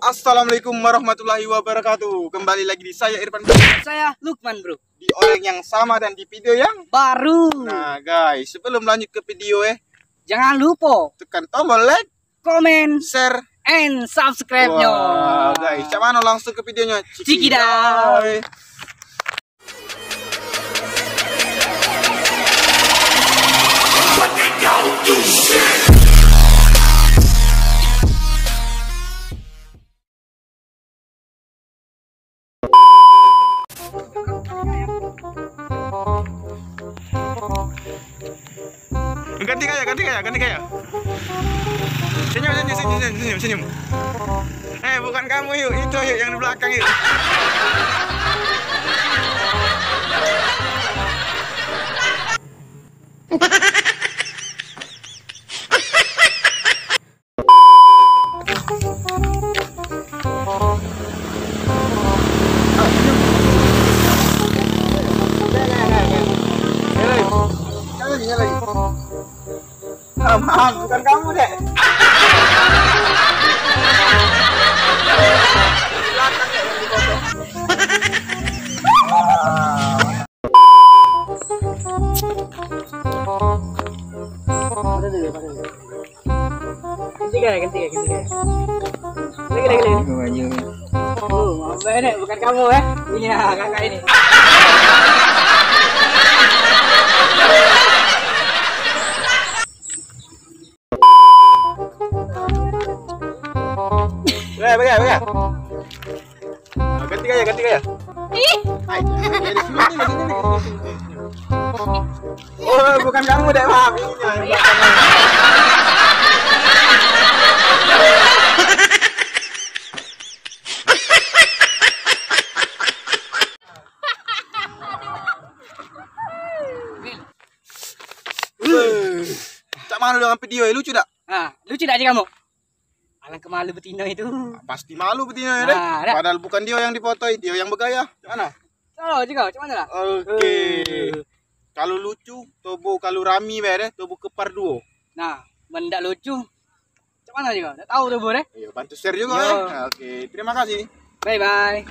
Assalamualaikum warahmatullahi wabarakatuh. Kembali lagi di saya Irfan, Saya Lukman, bro. di orang yang sama dan di video yang Baru. Nah guys, sebelum lanjut ke video Jangan lupa tekan tombol like, komen, share, and subscribe-nya. wah guys, mana langsung ke videonya. Cikidai. Ganti gaya. Senyum. Bukan kamu yuk, itu yuk yang di belakang yuk. Maaf, bukan kamu deh. Ganti gaya. Lagi. Maaf deh, bukan kamu ya. Ini ya, kakak ini. Bega. Ganti gaya. Hai. Oh, bukan kamu deh, maaf. Ini yang Cak mana dengan video lucu tak? Lucu tak sih kamu? Alangkah malu betina itu. Pasti malu betina deh. Padahal bukan dia yang dipotoi, dia yang bergaya. Mana? Oh, juga, cuman lah. Oke. Kalau lucu, tobo kalau rami deh, tobo kepar duo. Nah, mendak lucu. Cuman lah juga. Tak tahu tuh, deh. Bantu share juga ya. Oke, terima kasih. Bye.